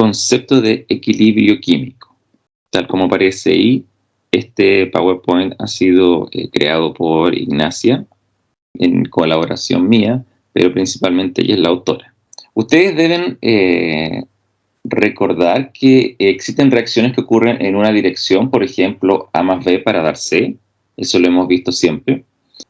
concepto de equilibrio químico. Tal como aparece ahí, este PowerPoint ha sido creado por Ignacia en colaboración mía, pero principalmente ella es la autora. Ustedes deben recordar que existen reacciones que ocurren en una dirección, por ejemplo, A más B para dar C, eso lo hemos visto siempre,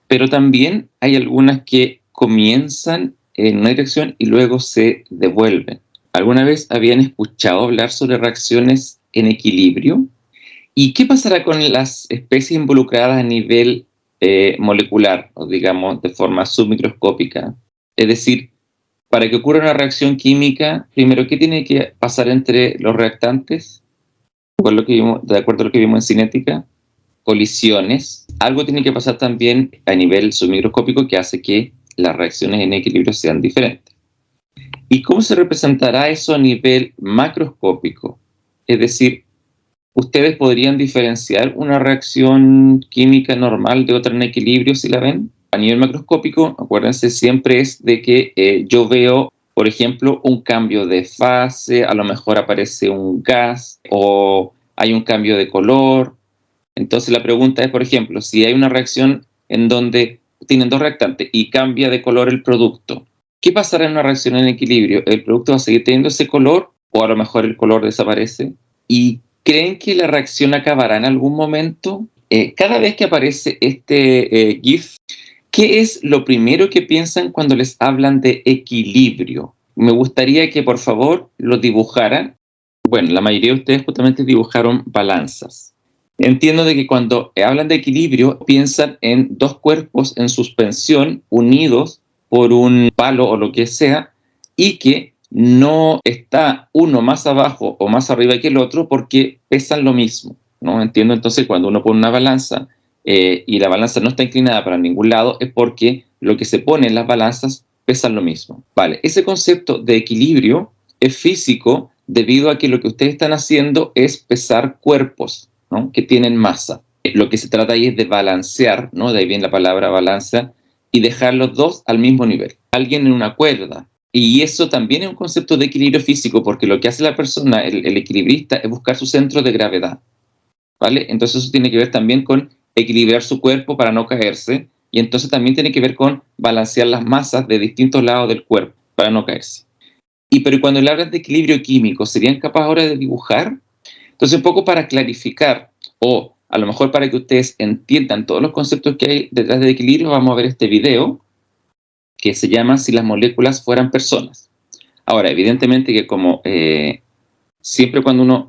pero también hay algunas que comienzan en una dirección y luego se devuelven. ¿Alguna vez habían escuchado hablar sobre reacciones en equilibrio? ¿Y qué pasará con las especies involucradas a nivel molecular, o digamos de forma submicroscópica? Es decir, para que ocurra una reacción química, primero, ¿qué tiene que pasar entre los reactantes? De acuerdo a lo que vimos en cinética, colisiones. Algo tiene que pasar también a nivel submicroscópico que hace que las reacciones en equilibrio sean diferentes. ¿Y cómo se representará eso a nivel macroscópico? Es decir, ¿ustedes podrían diferenciar una reacción química normal de otra en equilibrio si la ven? A nivel macroscópico, acuérdense, siempre es de que yo veo, por ejemplo, un cambio de fase, a lo mejor aparece un gas o hay un cambio de color. Entonces la pregunta es, por ejemplo, si hay una reacción en donde tienen dos reactantes y cambia de color el producto, ¿qué pasará en una reacción en equilibrio? ¿El producto va a seguir teniendo ese color o a lo mejor el color desaparece? ¿Y creen que la reacción acabará en algún momento? Cada vez que aparece este GIF, ¿qué es lo primero que piensan cuando les hablan de equilibrio? Me gustaría que por favor lo dibujaran. Bueno, la mayoría de ustedes justamente dibujaron balanzas. Entiendo de que cuando hablan de equilibrio piensan en dos cuerpos en suspensión unidos por un palo o lo que sea y que no está uno más abajo o más arriba que el otro porque pesan lo mismo, ¿no? Entiendo entonces cuando uno pone una balanza y la balanza no está inclinada para ningún lado es porque lo que se pone en las balanzas pesan lo mismo. Vale, ese concepto de equilibrio es físico debido a que lo que ustedes están haciendo es pesar cuerpos, ¿no? Que tienen masa. Lo que se trata ahí es de balancear, ¿no? De ahí viene la palabra balanza, y dejar los dos al mismo nivel. Alguien en una cuerda. Y eso también es un concepto de equilibrio físico, porque lo que hace la persona, el equilibrista, es buscar su centro de gravedad, ¿vale? Entonces eso tiene que ver también con equilibrar su cuerpo para no caerse, y entonces también tiene que ver con balancear las masas de distintos lados del cuerpo para no caerse. Pero cuando le hablan de equilibrio químico, ¿serían capaces ahora de dibujar? Entonces, un poco para clarificar, o a lo mejor para que ustedes entiendan todos los conceptos que hay detrás del equilibrio, vamos a ver este video que se llama Si las moléculas fueran personas. Ahora, evidentemente que como siempre cuando uno...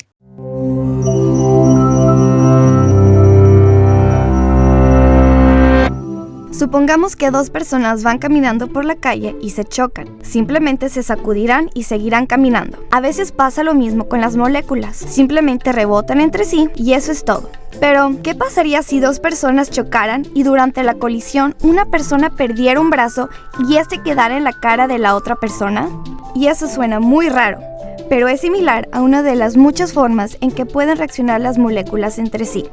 Supongamos que dos personas van caminando por la calle y se chocan. Simplemente se sacudirán y seguirán caminando. A veces pasa lo mismo con las moléculas. Simplemente rebotan entre sí y eso es todo. Pero, ¿qué pasaría si dos personas chocaran y durante la colisión una persona perdiera un brazo y este quedara en la cara de la otra persona? Y eso suena muy raro, pero es similar a una de las muchas formas en que pueden reaccionar las moléculas entre sí.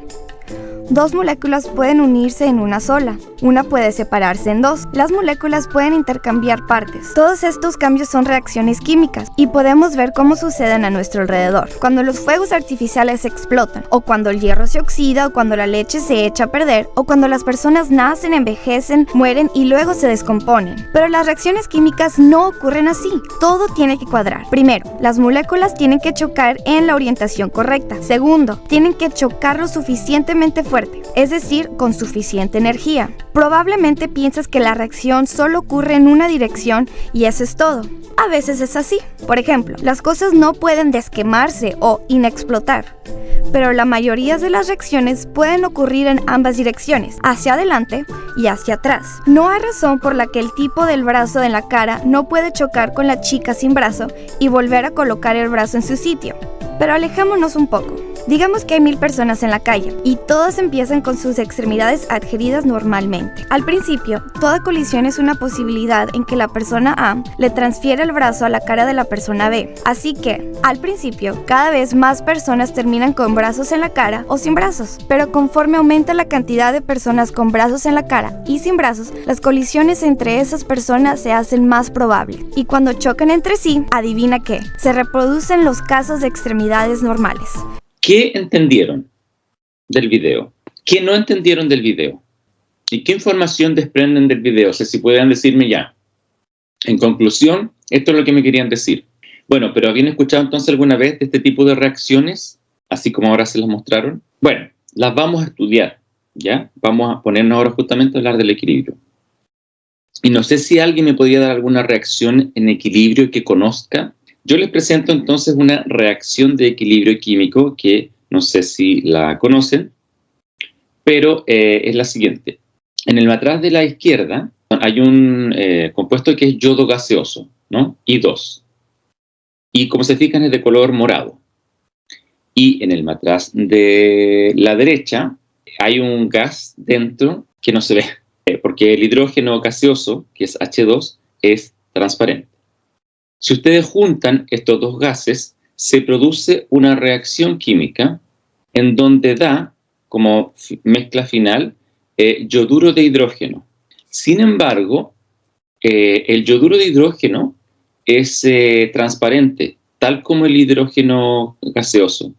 Dos moléculas pueden unirse en una sola. Una puede separarse en dos. Las moléculas pueden intercambiar partes. Todos estos cambios son reacciones químicas y podemos ver cómo suceden a nuestro alrededor. Cuando los fuegos artificiales explotan, o cuando el hierro se oxida, o cuando la leche se echa a perder, o cuando las personas nacen, envejecen, mueren y luego se descomponen. Pero las reacciones químicas no ocurren así. Todo tiene que cuadrar. Primero, las moléculas tienen que chocar en la orientación correcta. Segundo, tienen que chocar lo suficientemente fuerte, es decir, con suficiente energía. Probablemente piensas que la reacción solo ocurre en una dirección y eso es todo. A veces es así. Por ejemplo, las cosas no pueden desquemarse o inexplotar. Pero la mayoría de las reacciones pueden ocurrir en ambas direcciones, hacia adelante y hacia atrás. No hay razón por la que el tipo del brazo en la cara no puede chocar con la chica sin brazo y volver a colocar el brazo en su sitio. Pero alejémonos un poco. Digamos que hay 1000 personas en la calle y todas empiezan con sus extremidades adheridas normalmente. Al principio, toda colisión es una posibilidad en que la persona A le transfiere el brazo a la cara de la persona B. Así que, al principio, cada vez más personas terminan con brazos en la cara o sin brazos. Pero conforme aumenta la cantidad de personas con brazos en la cara y sin brazos, las colisiones entre esas personas se hacen más probables. Y cuando chocan entre sí, adivina qué, se reproducen los casos de extremidades normales. ¿Qué entendieron del video? ¿Qué no entendieron del video? ¿Y qué información desprenden del video? O sea, si pueden decirme ya. En conclusión, esto es lo que me querían decir. Bueno, pero ¿habían escuchado entonces alguna vez de este tipo de reacciones? Así como ahora se las mostraron. Bueno, las vamos a estudiar, ¿ya? Vamos a ponernos ahora justamente a hablar del equilibrio. Y no sé si alguien me podría dar alguna reacción en equilibrio que conozca. Yo les presento entonces una reacción de equilibrio químico que no sé si la conocen, pero es la siguiente. En el matraz de la izquierda hay un compuesto que es yodo gaseoso, ¿no? I2. Y como se fijan es de color morado. Y en el matraz de la derecha hay un gas dentro que no se ve, porque el hidrógeno gaseoso, que es H2, es transparente. Si ustedes juntan estos dos gases, se produce una reacción química en donde da, como mezcla final, yoduro de hidrógeno. Sin embargo, el yoduro de hidrógeno es transparente, tal como el hidrógeno gaseoso.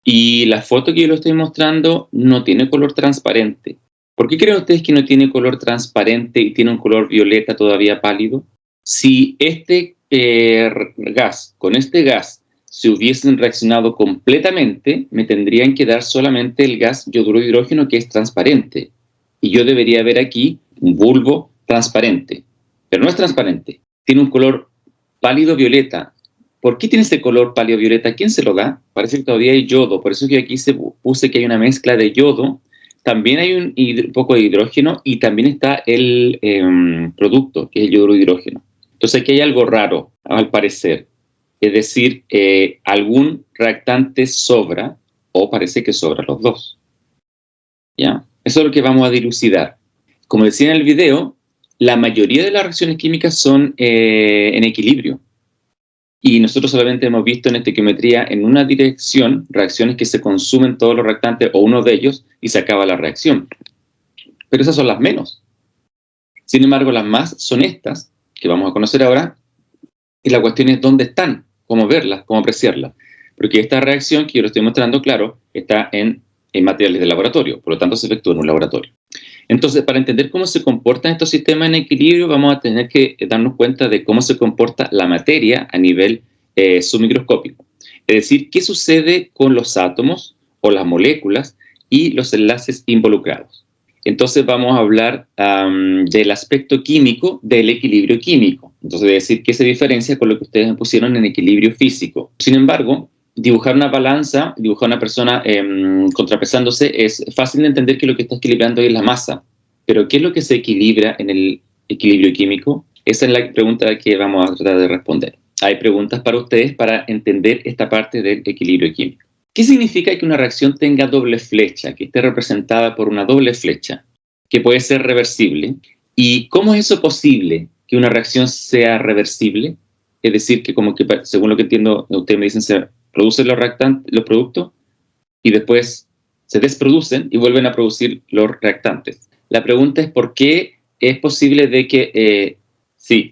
Y la foto que yo les estoy mostrando no tiene color transparente. ¿Por qué creen ustedes que no tiene color transparente y tiene un color violeta todavía pálido? Si este gas con este gas se hubiesen reaccionado completamente, me tendrían que dar solamente el gas yoduro de hidrógeno, que es transparente. Y yo debería ver aquí un bulbo transparente. Pero no es transparente. Tiene un color pálido violeta. ¿Por qué tiene ese color pálido violeta? ¿Quién se lo da? Parece que todavía hay yodo. Por eso que aquí puse que hay una mezcla de yodo. También hay un poco de hidrógeno y también está el producto, que es el yoduro de hidrógeno. Entonces aquí hay algo raro, al parecer. Es decir, algún reactante sobra, o parece que sobran los dos. ¿Ya? Eso es lo que vamos a dilucidar. Como decía en el video, la mayoría de las reacciones químicas son en equilibrio. Y nosotros solamente hemos visto en estequiometría en una dirección reacciones que se consumen todos los reactantes o uno de ellos y se acaba la reacción. Pero esas son las menos. Sin embargo, las más son estas, que vamos a conocer ahora, y la cuestión es dónde están, cómo verlas, cómo apreciarlas. Porque esta reacción que yo lo estoy mostrando, claro, está en materiales de laboratorio, por lo tanto se efectúa en un laboratorio. Entonces, para entender cómo se comportan estos sistemas en equilibrio, vamos a tener que darnos cuenta de cómo se comporta la materia a nivel submicroscópico. Es decir, qué sucede con los átomos o las moléculas y los enlaces involucrados. Entonces vamos a hablar del aspecto químico del equilibrio químico. Entonces, es decir, qué se diferencia con lo que ustedes me pusieron en equilibrio físico. Sin embargo, dibujar una balanza, dibujar una persona contrapesándose, es fácil de entender que lo que está equilibrando es la masa. Pero ¿qué es lo que se equilibra en el equilibrio químico? Esa es la pregunta que vamos a tratar de responder. Hay preguntas para ustedes para entender esta parte del equilibrio químico. ¿Qué significa que una reacción tenga doble flecha, que esté representada por una doble flecha, que puede ser reversible? ¿Y cómo es eso posible, que una reacción sea reversible? Es decir, que como que, según lo que entiendo, ustedes me dicen, se producen los productos y después se desproducen y vuelven a producir los reactantes. La pregunta es por qué es posible de que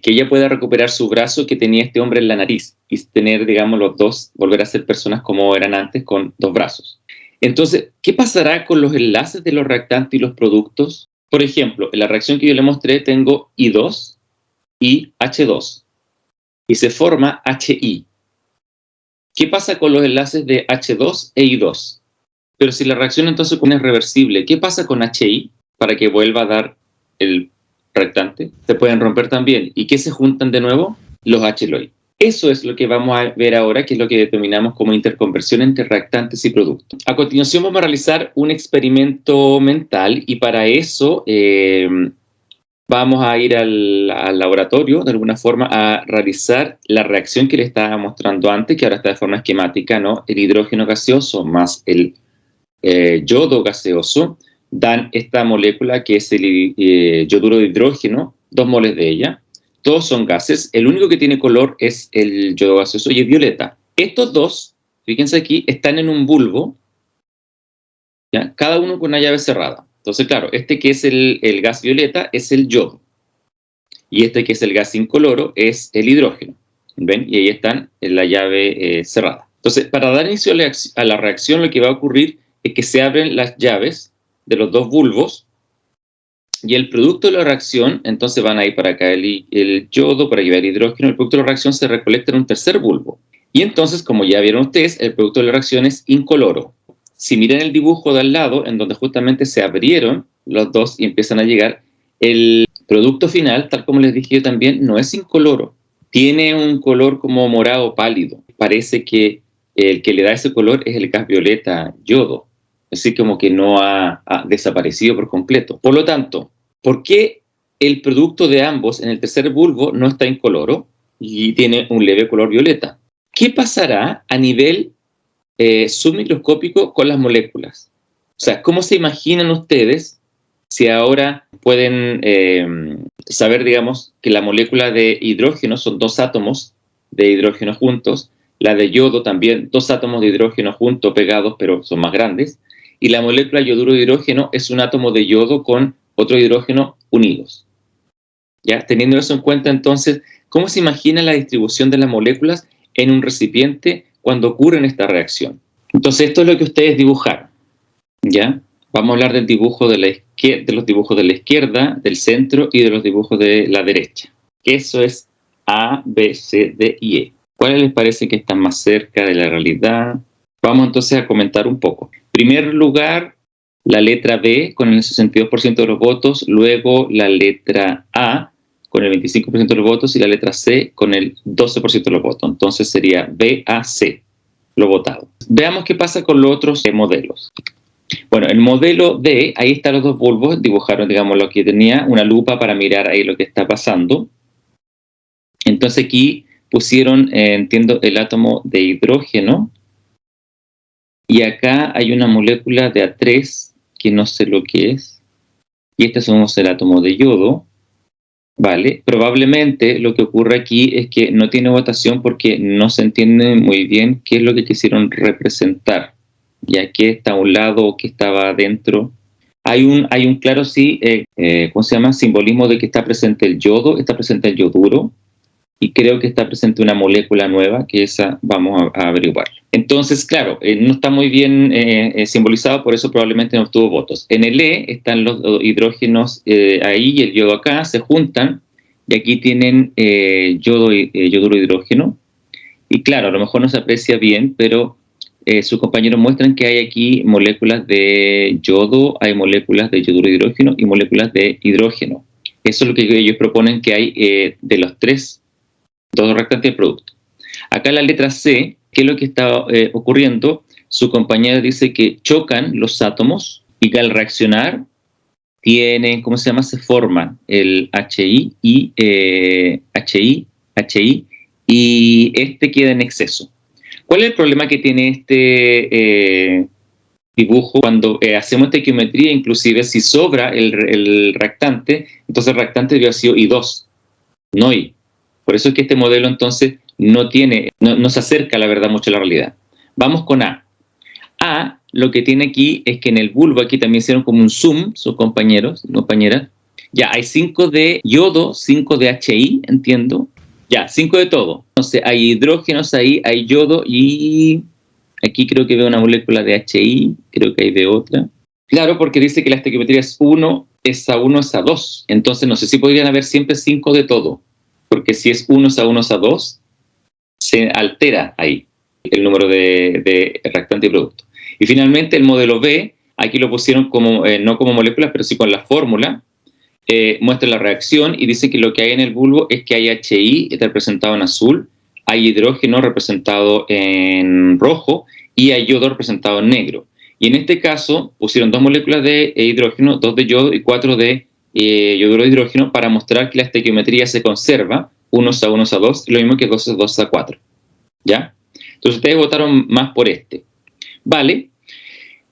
ella pueda recuperar su brazo que tenía este hombre en la nariz y tener, digamos, los dos, volver a ser personas como eran antes con dos brazos. Entonces, ¿qué pasará con los enlaces de los reactantes y los productos? Por ejemplo, en la reacción que yo le mostré tengo I2 y H2 y se forma HI. ¿Qué pasa con los enlaces de H2 e I2? Pero si la reacción entonces es reversible, ¿qué pasa con HI para que vuelva a dar el reactante? Se pueden romper también. ¿Y qué se juntan de nuevo? Los H y los I. Eso es lo que vamos a ver ahora, que es lo que determinamos como interconversión entre reactantes y productos. A continuación vamos a realizar un experimento mental y para eso vamos a ir al laboratorio, de alguna forma, a realizar la reacción que le estaba mostrando antes, que ahora está de forma esquemática, ¿no? El hidrógeno gaseoso más el yodo gaseoso dan esta molécula que es el yoduro de hidrógeno, 2 moles de ella. Todos son gases. El único que tiene color es el yodo gaseoso y es violeta. Estos dos, fíjense aquí, están en un bulbo, ¿ya? Cada uno con una llave cerrada. Entonces, claro, este que es el gas violeta es el yodo. Y este que es el gas incoloro es el hidrógeno. ¿Ven? Y ahí están en la llave cerrada. Entonces, para dar inicio a la reacción, lo que va a ocurrir es que se abren las llaves de los dos bulbos y el producto de la reacción, entonces van a ir para acá el yodo, para llevar el hidrógeno. El producto de la reacción se recolecta en un tercer bulbo. Y entonces, como ya vieron ustedes, el producto de la reacción es incoloro. Si miran el dibujo de al lado, en donde justamente se abrieron los dos y empiezan a llegar, el producto final, tal como les dije yo también, no es incoloro. Tiene un color como morado pálido. Parece que el que le da ese color es el gas violeta, yodo. Así como que no ha desaparecido por completo. Por lo tanto, ¿por qué el producto de ambos en el tercer bulbo no está incoloro y tiene un leve color violeta? ¿Qué pasará a nivel submicroscópico con las moléculas? O sea, ¿cómo se imaginan ustedes si ahora pueden saber, digamos, que la molécula de hidrógeno son 2 átomos de hidrógeno juntos, la de yodo también, 2 átomos de hidrógeno juntos, pegados, pero son más grandes, y la molécula yoduro de hidrógeno es un átomo de yodo con otro hidrógeno unidos? ¿Ya? Teniendo eso en cuenta, entonces, ¿cómo se imagina la distribución de las moléculas en un recipiente cuando ocurre en esta reacción? Entonces, esto es lo que ustedes dibujaron, ¿ya? Vamos a hablar del dibujo de los dibujos de la izquierda, del centro y de los dibujos de la derecha. Eso es A, B, C, D y E. ¿Cuáles les parece que están más cerca de la realidad? Vamos entonces a comentar un poco. En primer lugar, la letra B con el 62% de los votos, luego la letra A con el 25% de los votos y la letra C con el 12% de los votos. Entonces sería B, A, C, lo votado. Veamos qué pasa con los otros modelos. Bueno, el modelo D, ahí están los dos bulbos, dibujaron, digamos, lo que tenía, una lupa para mirar ahí lo que está pasando. Entonces aquí pusieron, entiendo, el átomo de hidrógeno. Y acá hay una molécula de A3, que no sé lo que es. Y este somos el átomo de yodo. Vale, probablemente lo que ocurre aquí es que no tiene votación porque no se entiende muy bien qué es lo que quisieron representar. Ya que está a un lado o que estaba adentro. Hay un claro, sí, ¿cómo se llama? Simbolismo de que está presente el yodo, está presente el yoduro, y creo que está presente una molécula nueva, que esa vamos a averiguar. Entonces, claro, no está muy bien simbolizado, por eso probablemente no obtuvo votos. En el E están los hidrógenos ahí y el yodo acá, se juntan, y aquí tienen yoduro de hidrógeno. Y claro, a lo mejor no se aprecia bien, pero sus compañeros muestran que hay aquí moléculas de yodo, hay moléculas de yoduro de hidrógeno y moléculas de hidrógeno. Eso es lo que ellos proponen que hay de los dos reactantes del producto. Acá en la letra C, ¿qué es lo que está ocurriendo? Su compañera dice que chocan los átomos y que al reaccionar tienen, ¿cómo se llama? Se forma el HI y HI y este queda en exceso. ¿Cuál es el problema que tiene este dibujo? Cuando hacemos estequiometría, inclusive si sobra el reactante, entonces el reactante debió haber sido I2, no I. Por eso es que este modelo entonces no se acerca, la verdad, mucho a la realidad. Vamos con A. A, lo que tiene aquí es que en el bulbo, aquí también hicieron como un zoom, sus compañeros, compañeras. Ya, hay 5 de yodo, 5 de HI, entiendo. Ya, 5 de todo. Entonces hay hidrógenos ahí, hay yodo y aquí creo que veo una molécula de HI, creo que hay de otra. Claro, porque dice que la estequiometría es 1, es A1, es A2. Entonces no sé si podrían haber siempre 5 de todo. Porque si es 1, es A1, es A2, se altera ahí el número de reactante y producto. Y finalmente el modelo B, aquí lo pusieron como, no como moléculas, pero sí con la fórmula. Muestra la reacción y dice que lo que hay en el bulbo es que hay HI representado en azul, hay hidrógeno representado en rojo y hay yodo representado en negro. Y en este caso pusieron 2 moléculas de hidrógeno, 2 de yodo y 4 de yoduro de hidrógeno para mostrar que la estequiometría se conserva 1-1-2, lo mismo que 2-2-4. ¿Ya? Entonces ustedes votaron más por este. Vale.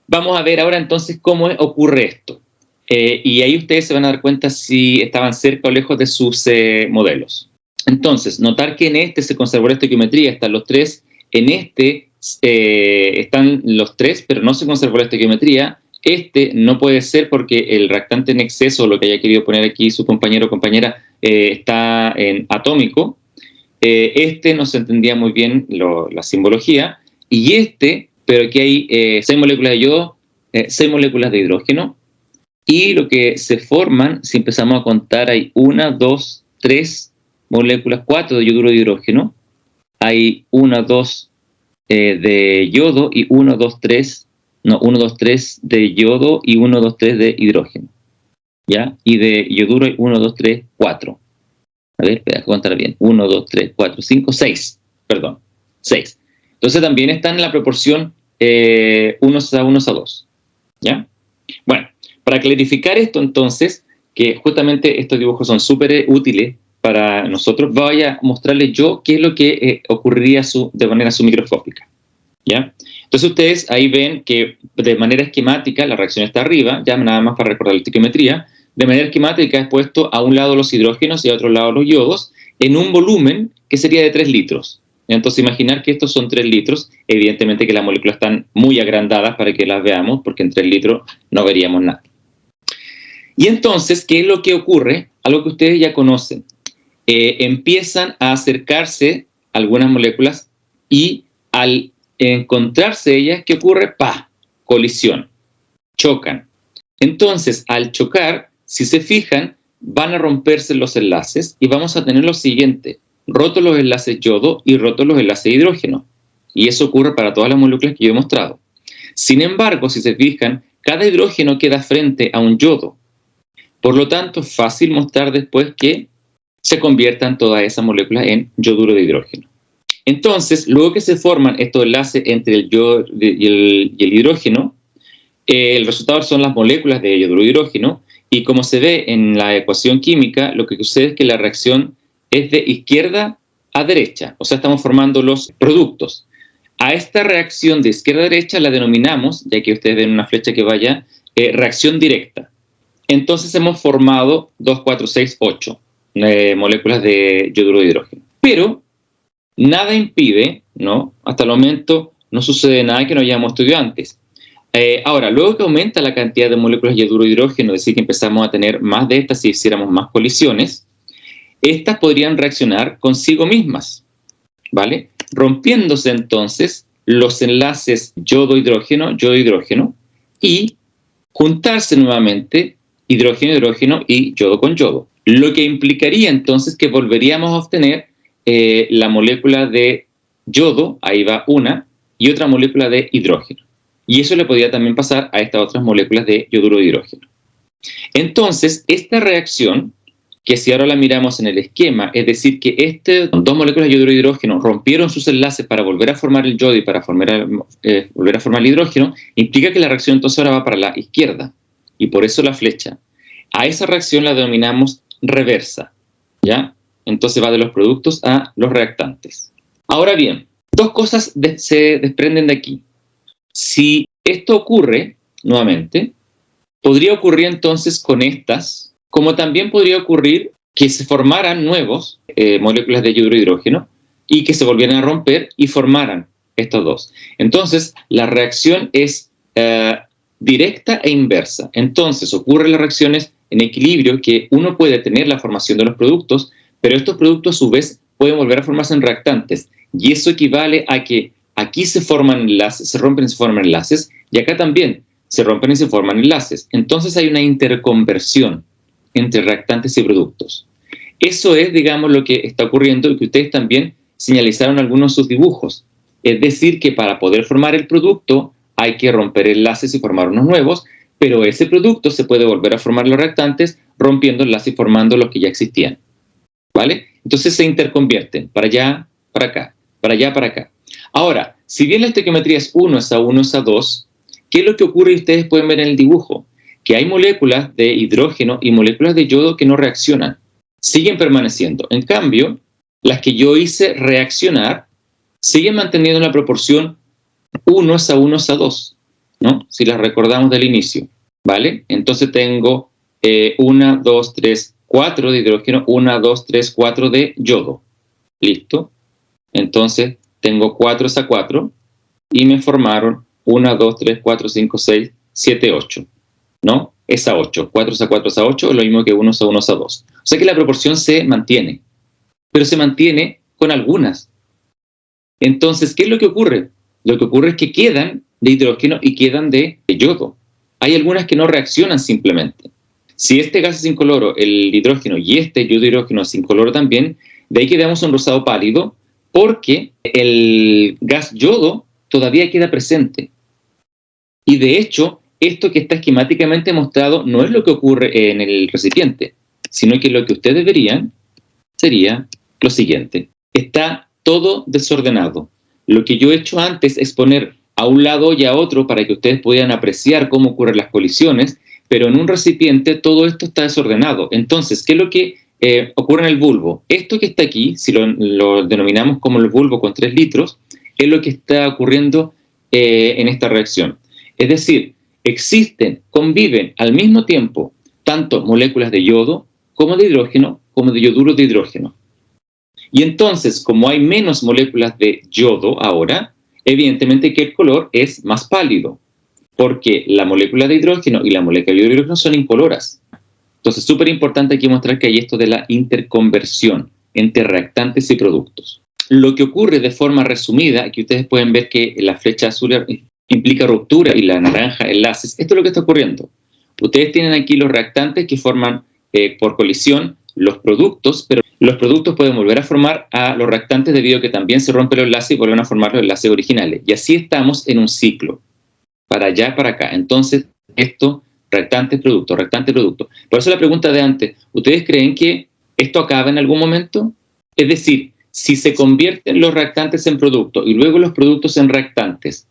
Vamos a ver ahora entonces cómo ocurre esto. Y ahí ustedes se van a dar cuenta si estaban cerca o lejos de sus modelos. Entonces, notar que en este se conservó la estequiometría, están los tres. En este están los tres, pero no se conservó la estequiometría. Este no puede ser porque el reactante en exceso, lo que haya querido poner aquí su compañero o compañera, está en atómico. Este no se entendía muy bien la simbología. Y este, pero aquí hay 6 moléculas de yodo, 6 moléculas de hidrógeno. Y lo que se forman, si empezamos a contar, hay 1, 2, 3 moléculas, 4 de yoduro de hidrógeno. Hay 1, 2 de yodo y 1, 2, 3 de yodo y 1, 2, 3 de hidrógeno. ¿Ya? Y de yoduro hay 1, 2, 3, 4. A ver, espera, contar bien. 1, 2, 3, 4, 5, 6. Perdón, 6. Entonces también están en la proporción 1-1-2. ¿Ya? Bueno, para clarificar esto entonces, que justamente estos dibujos son súper útiles para nosotros, voy a mostrarles yo qué es lo que ocurriría de manera submicroscópica. ¿Ya? Entonces ustedes ahí ven que de manera esquemática la reacción está arriba, ya nada más para recordar la estequiometría. De manera esquemática es puesto a un lado los hidrógenos y a otro lado los yodos en un volumen que sería de 3 litros. Entonces imaginar que estos son 3 litros, evidentemente que las moléculas están muy agrandadas para que las veamos, porque en 3 litros no veríamos nada. Y entonces, ¿qué es lo que ocurre? Algo que ustedes ya conocen. Empiezan a acercarse algunas moléculas y al encontrarse ellas, ¿qué ocurre? ¡Pah! Colisión. Chocan. Entonces, al chocar, si se fijan, van a romperse los enlaces y vamos a tener lo siguiente: rotos los enlaces yodo y rotos los enlaces hidrógeno. Y eso ocurre para todas las moléculas que yo he mostrado. Sin embargo, si se fijan, cada hidrógeno queda frente a un yodo. Por lo tanto, es fácil mostrar después que se conviertan todas esas moléculas en yoduro de hidrógeno. Entonces, luego que se forman estos enlaces entre el yodo y el hidrógeno, el resultado son las moléculas de yoduro de hidrógeno, y como se ve en la ecuación química, lo que sucede es que la reacción es de izquierda a derecha, o sea, estamos formando los productos. A esta reacción de izquierda a derecha la denominamos, ya que ustedes ven una flecha que vaya, reacción directa. Entonces hemos formado 2, 4, 6, 8 moléculas de yoduro de hidrógeno. Pero nada impide, ¿no? Hasta el momento no sucede nada que no hayamos estudiado antes. Ahora, luego que aumenta la cantidad de moléculas de yoduro de hidrógeno, es decir, que empezamos a tener más de estas si hiciéramos más colisiones, estas podrían reaccionar consigo mismas, ¿vale? Rompiéndose entonces los enlaces yodo-hidrógeno y juntarse nuevamente hidrógeno y yodo con yodo. Lo que implicaría entonces que volveríamos a obtener la molécula de yodo, ahí va una, y otra molécula de hidrógeno. Y eso le podría también pasar a estas otras moléculas de yoduro de hidrógeno. Entonces, esta reacción, que si ahora la miramos en el esquema, es decir, que estas dos moléculas de yoduro de hidrógeno rompieron sus enlaces para volver a formar el yodo y para volver a formar el hidrógeno, implica que la reacción entonces ahora va para la izquierda, y por eso la flecha. A esa reacción la denominamos reversa, ¿ya? Entonces va de los productos a los reactantes. Ahora bien, dos cosas se desprenden de aquí. Si esto ocurre, nuevamente, podría ocurrir entonces con estas, como también podría ocurrir que se formaran nuevos moléculas de yoduro de hidrógeno y que se volvieran a romper y formaran estos dos. Entonces, la reacción es directa e inversa. Entonces, ocurren las reacciones en equilibrio, que uno puede tener la formación de los productos, pero estos productos a su vez pueden volver a formarse en reactantes. Y eso equivale a que aquí se forman enlaces, se rompen y se forman enlaces, y acá también se rompen y se forman enlaces. Entonces hay una interconversión entre reactantes y productos. Eso es, digamos, lo que está ocurriendo y que ustedes también señalizaron en algunos de sus dibujos. Es decir, que para poder formar el producto hay que romper enlaces y formar unos nuevos, pero ese producto se puede volver a formar los reactantes rompiendo enlaces y formando los que ya existían. ¿Vale? Entonces se interconvierten para allá, para acá, para allá, para acá. Ahora, si bien la estequiometría es 1-1-2, ¿qué es lo que ocurre y ustedes pueden ver en el dibujo? que hay moléculas de hidrógeno y moléculas de yodo que no reaccionan, siguen permaneciendo. En cambio, las que yo hice reaccionar siguen manteniendo la proporción 1:1:2, ¿no? Si las recordamos del inicio, ¿vale? Entonces tengo 1, 2, 3, 4 de hidrógeno, 1, 2, 3, 4 de yodo. ¿Listo? Entonces tengo 4:4 y me formaron 1, 2, 3, 4, 5, 6, 7, 8, ¿no? Es a 8. 4:4 es a 8, es lo mismo que 1:1:2. O sea que la proporción se mantiene, pero se mantiene con algunas. Entonces, ¿qué es lo que ocurre? Lo que ocurre es que quedan de hidrógeno y quedan de yodo. Hay algunas que no reaccionan simplemente. Si este gas es incoloro, el hidrógeno, y este yodo hidrógeno es incoloro también, de ahí quedamos un rosado pálido porque el gas yodo todavía queda presente. Y de hecho, esto que está esquemáticamente mostrado no es lo que ocurre en el recipiente, sino que lo que ustedes verían sería lo siguiente. Está todo desordenado. Lo que yo he hecho antes es poner a un lado y a otro para que ustedes puedan apreciar cómo ocurren las colisiones, pero en un recipiente todo esto está desordenado. Entonces, ¿qué es lo que ocurre en el bulbo? Esto que está aquí, si lo denominamos como el bulbo con 3 litros, es lo que está ocurriendo en esta reacción. Es decir, conviven al mismo tiempo tanto moléculas de yodo como de hidrógeno, como de yoduro de hidrógeno. Y entonces, como hay menos moléculas de yodo ahora, evidentemente que el color es más pálido, porque la molécula de hidrógeno y la molécula de hidrógeno son incoloras. Entonces, súper importante aquí mostrar que hay esto de la interconversión entre reactantes y productos. Lo que ocurre de forma resumida, aquí ustedes pueden ver que la flecha azul implica ruptura y la naranja enlaces. Esto es lo que está ocurriendo. Ustedes tienen aquí los reactantes que forman por colisión los productos, pero los productos pueden volver a formar a los reactantes debido a que también se rompen los enlaces y vuelven a formar los enlaces originales. Y así estamos en un ciclo, para allá, para acá. Entonces, esto, reactante, producto, reactante, producto. Por eso la pregunta de antes, ¿ustedes creen que esto acaba en algún momento? Es decir, si se convierten los reactantes en productos y luego los productos en reactantes,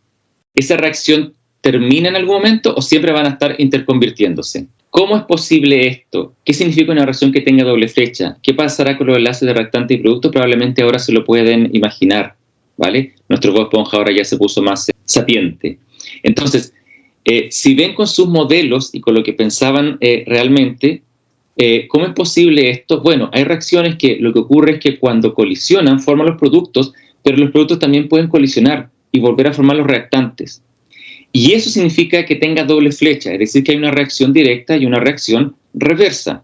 ¿esa reacción termina en algún momento o siempre van a estar interconvirtiéndose? ¿Cómo es posible esto? ¿Qué significa una reacción que tenga doble flecha? ¿Qué pasará con los enlaces de reactante y producto? Probablemente ahora se lo pueden imaginar, ¿vale? Nuestro Bob Esponja ahora ya se puso más sapiente. Entonces, si ven con sus modelos y con lo que pensaban realmente, ¿cómo es posible esto? Bueno, hay reacciones que lo que ocurre es que cuando colisionan forman los productos, pero los productos también pueden colisionar y volver a formar los reactantes. Y eso significa que tenga doble flecha, es decir, que hay una reacción directa y una reacción reversa,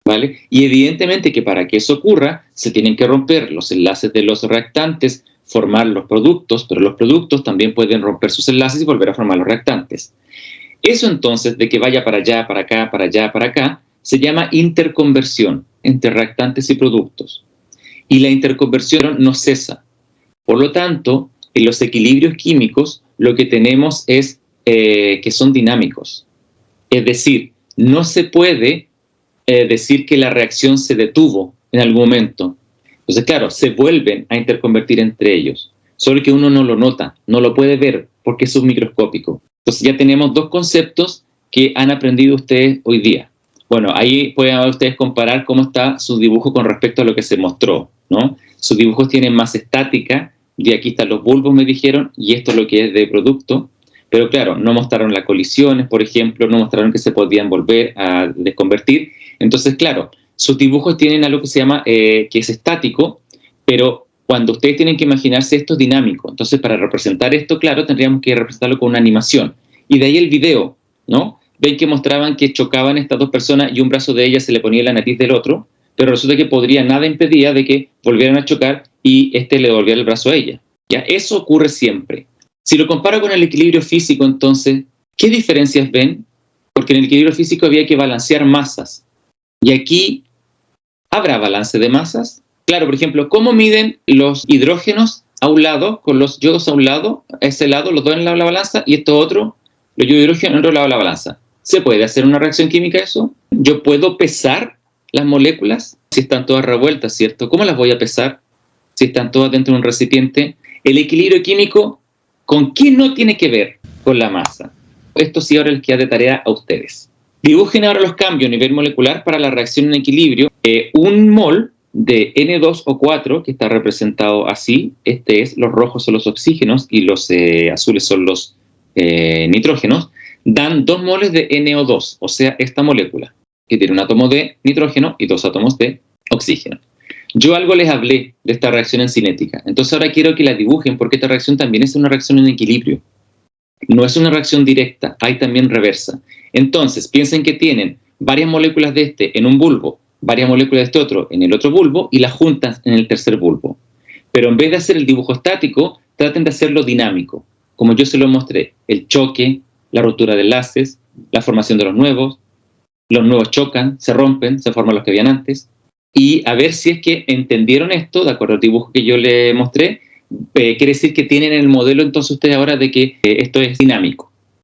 ¿vale? Y evidentemente que para que eso ocurra, se tienen que romper los enlaces de los reactantes, formar los productos, pero los productos también pueden romper sus enlaces y volver a formar los reactantes. Eso entonces, de que vaya para allá, para acá, para allá, para acá, se llama interconversión entre reactantes y productos. Y la interconversión no cesa. Por lo tanto, en los equilibrios químicos, lo que tenemos es que son dinámicos. Es decir, no se puede decir que la reacción se detuvo en algún momento. Entonces, claro, se vuelven a interconvertir entre ellos. Solo que uno no lo nota, no lo puede ver porque es submicroscópico. Entonces ya tenemos dos conceptos que han aprendido ustedes hoy día. Bueno, ahí pueden ustedes comparar cómo está su dibujo con respecto a lo que se mostró, ¿no? Sus dibujos tienen más estática. Y aquí están los bulbos, me dijeron, y esto es lo que es de producto. Pero claro, no mostraron las colisiones, por ejemplo, no mostraron que se podían volver a desconvertir. Entonces, claro, sus dibujos tienen algo que se llama, que es estático, pero cuando ustedes tienen que imaginarse esto es dinámico. Entonces, para representar esto, claro, tendríamos que representarlo con una animación. Y de ahí el video, ¿no? Ven que mostraban que chocaban estas dos personas y un brazo de ella se le ponía en la nariz del otro, pero resulta que nada impedía de que volvieran a chocar y le devolviera el brazo a ella. ¿Ya? Eso ocurre siempre. Si lo comparo con el equilibrio físico, entonces, ¿qué diferencias ven? Porque en el equilibrio físico había que balancear masas. Y aquí, ¿habrá balance de masas? Claro, por ejemplo, ¿cómo miden los hidrógenos a un lado, con los yodos a un lado, a ese lado, los dos en la balanza, y esto otro, los yodos de hidrógeno en otro lado de la balanza? ¿Se puede hacer una reacción química eso? ¿Yo puedo pesar las moléculas si están todas revueltas, cierto? ¿Cómo las voy a pesar si están todas dentro de un recipiente? El equilibrio químico, ¿con qué no tiene que ver? Con la masa. Esto sí ahora les queda de tarea a ustedes. Dibujen ahora los cambios a nivel molecular para la reacción en equilibrio. Un mol de N2O4, que está representado así, los rojos son los oxígenos y los azules son los nitrógenos, dan 2 moles de NO2, o sea, esta molécula, que tiene un átomo de nitrógeno y 2 átomos de oxígeno. Yo algo les hablé de esta reacción en cinética, entonces ahora quiero que la dibujen porque esta reacción también es una reacción en equilibrio. No es una reacción directa, hay también reversa. Entonces, piensen que tienen varias moléculas de este en un bulbo, varias moléculas de este otro en el otro bulbo y las juntas en el tercer bulbo. Pero en vez de hacer el dibujo estático, traten de hacerlo dinámico, como yo se lo mostré, el choque, la ruptura de enlaces, la formación de los nuevos chocan, se rompen, se forman los que habían antes, y a ver si es que entendieron esto, de acuerdo al dibujo que yo les mostré. Quiere decir que tienen el modelo entonces ustedes ahora de que esto es dinámico.